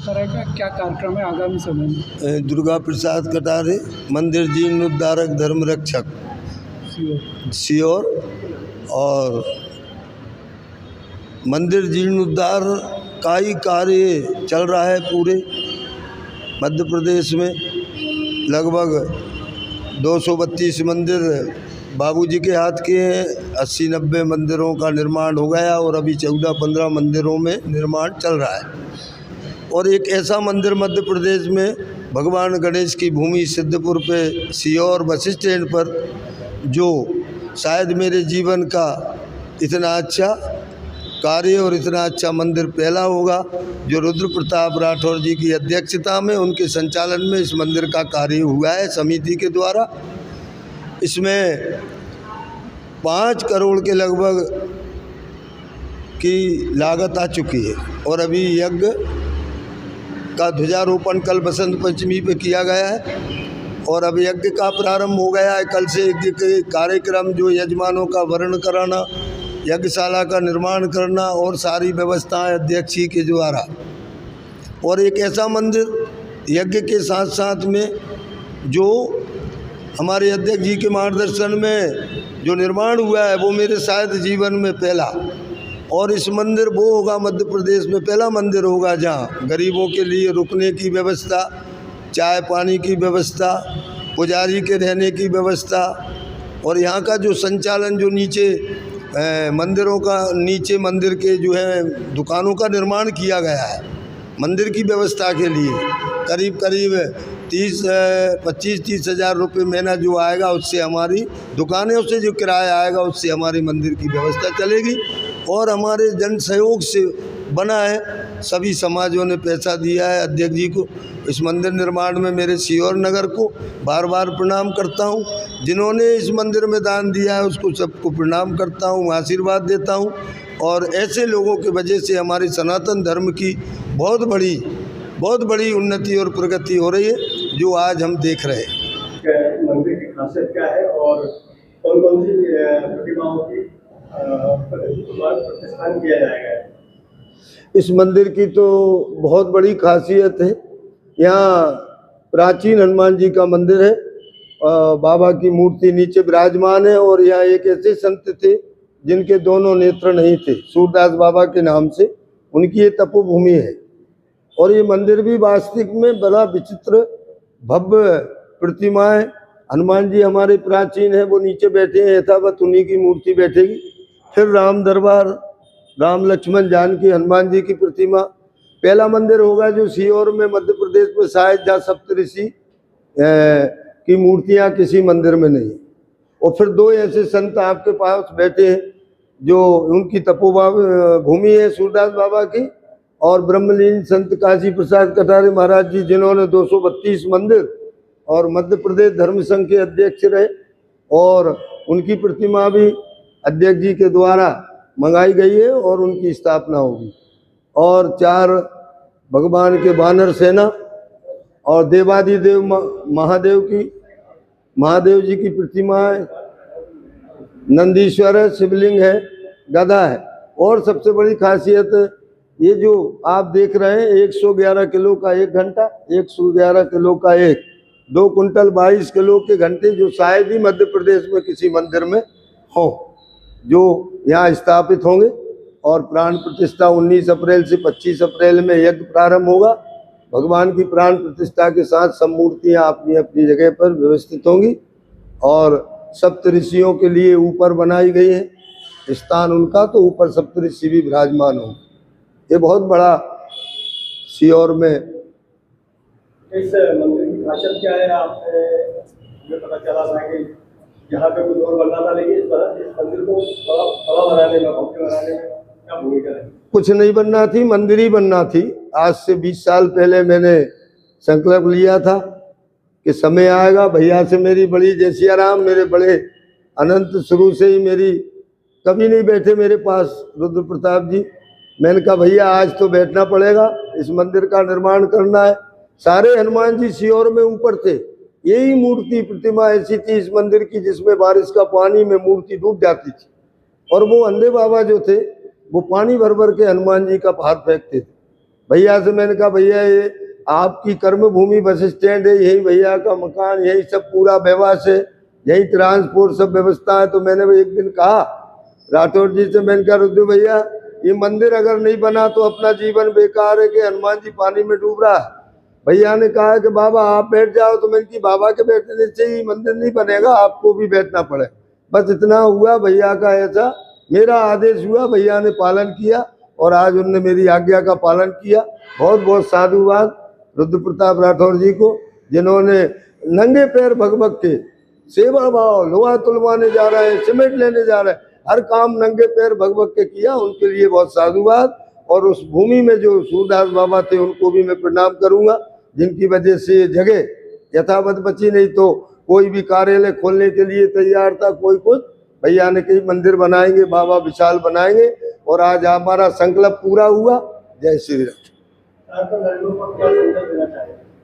करेगा, क्या कार्यक्रम है आगामी समय में? दुर्गा प्रसाद कटारे, मंदिर जीर्णोद्धारक धर्म रक्षक सीहोर, और मंदिर जीर्णोद्धार का ही कार्य चल रहा है पूरे मध्य प्रदेश में। लगभग 232 मंदिर बाबूजी के हाथ के हैं, 80-90 मंदिरों का निर्माण हो गया और अभी 14-15 मंदिरों में निर्माण चल रहा है। और एक ऐसा मंदिर मध्य प्रदेश में भगवान गणेश की भूमि सिद्धपुर पे सीहोर बस स्टैंड पर, जो शायद मेरे जीवन का इतना अच्छा कार्य और इतना अच्छा मंदिर पहला होगा, जो रुद्र प्रताप राठौर जी की अध्यक्षता में, उनके संचालन में इस मंदिर का कार्य हुआ है समिति के द्वारा। इसमें 5 करोड़ के लगभग की लागत आ चुकी है और अभी यज्ञ का ध्वजारोपण कल बसंत पंचमी पे किया गया है और अब यज्ञ का प्रारंभ हो गया है। कल से यज्ञ के कार्यक्रम, जो यजमानों का वर्ण कराना, यज्ञशाला का निर्माण करना और सारी व्यवस्थाएं अध्यक्ष जी के द्वारा। और एक ऐसा मंदिर यज्ञ के साथ साथ में जो हमारे अध्यक्ष जी के मार्गदर्शन में जो निर्माण हुआ है, वो मेरे शायद जीवन में पहला, और इस मंदिर वो होगा मध्य प्रदेश में पहला मंदिर होगा जहाँ गरीबों के लिए रुकने की व्यवस्था, चाय पानी की व्यवस्था, पुजारी के रहने की व्यवस्था, और यहाँ का जो संचालन, जो नीचे मंदिरों का, नीचे मंदिर के जो है दुकानों का निर्माण किया गया है मंदिर की व्यवस्था के लिए। करीब करीब 25-30 हज़ार रुपये महीना जो आएगा, उससे हमारी दुकानों से जो किराया आएगा, उससे हमारी मंदिर की व्यवस्था चलेगी। और हमारे जन सहयोग से बना है, सभी समाजों ने पैसा दिया है अध्यक्ष जी को इस मंदिर निर्माण में। मेरे सीहोर नगर को बार बार प्रणाम करता हूँ, जिन्होंने इस मंदिर में दान दिया है उसको सबको प्रणाम करता हूँ, आशीर्वाद देता हूँ। और ऐसे लोगों की वजह से हमारे सनातन धर्म की बहुत बड़ी उन्नति और प्रगति हो रही है, जो आज हम देख रहे हैं। मंदिर की खासियत क्या है और कौन कौन सी प्रतिमाओं की प्रतिष्ठान किया जाएगा? इस मंदिर की तो बहुत बड़ी खासियत है। यहाँ प्राचीन हनुमान जी का मंदिर है, बाबा की मूर्ति नीचे विराजमान है। और यहाँ एक ऐसे संत थे जिनके दोनों नेत्र नहीं थे, सूरदास बाबा के नाम से उनकी ये तपोभूमि है। और ये मंदिर भी वास्तविक में बड़ा विचित्र भव्य प्रतिमाएं, हनुमान जी हमारे प्राचीन है, वो नीचे बैठे हैं, यथावत उन्हीं की मूर्ति बैठेगी। फिर राम दरबार, राम लक्ष्मण जानकी हनुमान जी की प्रतिमा पहला मंदिर होगा जो सीहोर में मध्य प्रदेश में, शायद जहाँ सप्तऋषि की मूर्तियाँ किसी मंदिर में नहीं। और फिर 2 ऐसे संत आपके पास बैठे हैं जो उनकी तपोभूमि है सूरदास बाबा की, और ब्रह्मलीन संत काशी प्रसाद कटारे महाराज जी, जिन्होंने 232 मंदिर और मध्य प्रदेश धर्म संघ के अध्यक्ष रहे, और उनकी प्रतिमा भी अध्यक्ष जी के द्वारा मंगाई गई है और उनकी स्थापना होगी। और 4 भगवान के वानर सेना और देवादिदेव महादेव जी की प्रतिमा है, नंदीश्वर है, शिवलिंग है, गदा है। और सबसे बड़ी खासियत ये जो आप देख रहे हैं, 111 किलो का 1 घंटा, 111 किलो का 2 कुंटल 22 किलो के घंटे, जो शायद ही मध्य प्रदेश में किसी मंदिर में हो, जो यहाँ स्थापित होंगे। और प्राण प्रतिष्ठा 19 अप्रैल से 25 अप्रैल में यज्ञ प्रारंभ होगा। भगवान की प्राण प्रतिष्ठा के साथ सब मूर्तियाँ अपनी अपनी जगह पर व्यवस्थित होंगी और सप्तऋषियों के लिए ऊपर बनाई गई है स्थान उनका, तो ऊपर सप्तऋषि भी विराजमान होंगे। ये बहुत बड़ा सीहोर में। इस मंदिर की खासियत क्या है? आपने पता चला था कि यहाँ पे कुछ और बनना था, लेकिन इस मंदिर को बड़ा बनाने में, भव्य बनाने में क्या भूमिका है? कुछ नहीं बनना थी, मंदिर ही बनना थी। आज से 20 साल पहले मैंने संकल्प लिया था कि समय आएगा। भैया से मेरी बड़ी, जय सिया राम, मेरे बड़े अनंत शुरू से ही मेरी, कभी नहीं बैठे मेरे पास रुद्र प्रताप जी। मैंने कहा भैया आज तो बैठना पड़ेगा, इस मंदिर का निर्माण करना है। सारे हनुमान जी सीहोर में ऊपर थे, यही मूर्ति प्रतिमा ऐसी थी इस मंदिर की जिसमें बारिश का पानी में मूर्ति डूब जाती थी। और वो अंधे बाबा जो थे वो पानी भर भर के हनुमान जी का भार फेंकते थे। भैया से मैंने कहा भैया ये आपकी कर्म भूमि बस स्टैंड है, यही भैया का मकान, यही सब पूरा व्यवहार है, यही ट्रांसपोर्ट सब व्यवस्था है। तो मैंने एक दिन कहा राठौर जी से, मैंने कहा रुद्र भैया ये मंदिर अगर नहीं बना तो अपना जीवन बेकार है कि हनुमान जी पानी में डूब रहा है। भैया ने कहा कि बाबा आप बैठ जाओ, तो मैंने की बाबा के बैठने से ही मंदिर नहीं बनेगा, आपको भी बैठना पड़े। बस इतना हुआ, भैया का ऐसा मेरा आदेश हुआ, भैया ने पालन किया और आज उनने मेरी आज्ञा का पालन किया। बहुत बहुत साधुवाद रुद्र प्रताप राठौर जी को, जिन्होंने नंगे पैर भगभग के सेवा भाव, लोहा तुलवाने जा रहे हैं, सीमेंट लेने जा रहे हैं, हर काम नंगे पैर भगभग के किया, उनके लिए बहुत साधुवाद। और उस भूमि में जो सूरदास बाबा थे उनको भी मैं प्रणाम करूंगा, जिनकी वजह से ये जगह यथावत बची, नहीं तो कोई भी कार्यालय खोलने के लिए तैयार था, कोई कुछ। भैया ने कई मंदिर बनाएंगे, बाबा विशाल बनाएंगे और आज हमारा संकल्प पूरा हुआ। जय श्री राम।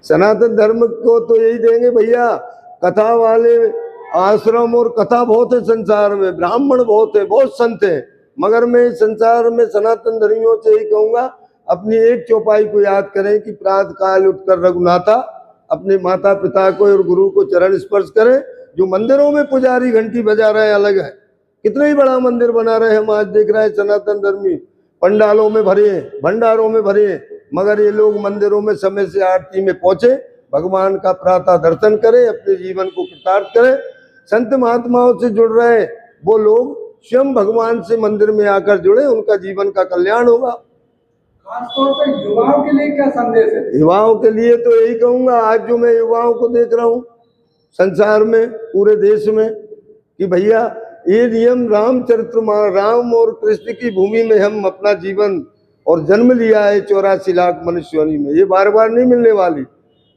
सनातन धर्म को तो यही देंगे भैया, कथा वाले आश्रम और कथा बहुत है संसार में, ब्राह्मण बहुत है, बहुत संत है, मगर मैं संसार में सनातन धर्मियों से यही कहूंगा अपनी एक चौपाई को याद करें कि प्रातः काल उठकर रघुनाथा अपने माता पिता को और गुरु को चरण स्पर्श करें। जो मंदिरों में पुजारी घंटी बजा रहे हैं अलग है, कितना ही बड़ा मंदिर बना रहे हैं हम आज देख रहे हैं, सनातन धर्मी पंडालों में भरे हैं, भंडारों में भरे हैं, मगर ये लोग मंदिरों में समय से आरती में पहुंचे, भगवान का प्रातः दर्शन करें, अपने जीवन को कृतार्थ करें। संत महात्माओं से जुड़ रहे वो लोग स्वयं भगवान से मंदिर में आकर जुड़े, उनका जीवन का कल्याण होगा। खासतौर पर युवाओं के लिए क्या संदेश है? युवाओं के लिए तो यही कहूंगा, आज जो मैं युवाओं को देख रहा हूँ संसार में, पूरे देश में, कि भैया ये नियम रामचरितमानस, राम और कृष्ण की भूमि में हम अपना जीवन और जन्म लिया है 84 लाख मनुष्य योनि में, ये बार बार नहीं मिलने वाली।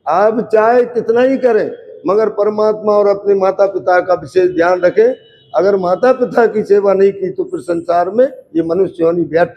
आप चाहे कितना ही करें मगर परमात्मा और अपने माता पिता का विशेष ध्यान रखें। अगर माता पिता की सेवा नहीं की तो फिर संसार में ये मनुष्य योनि व्यर्थ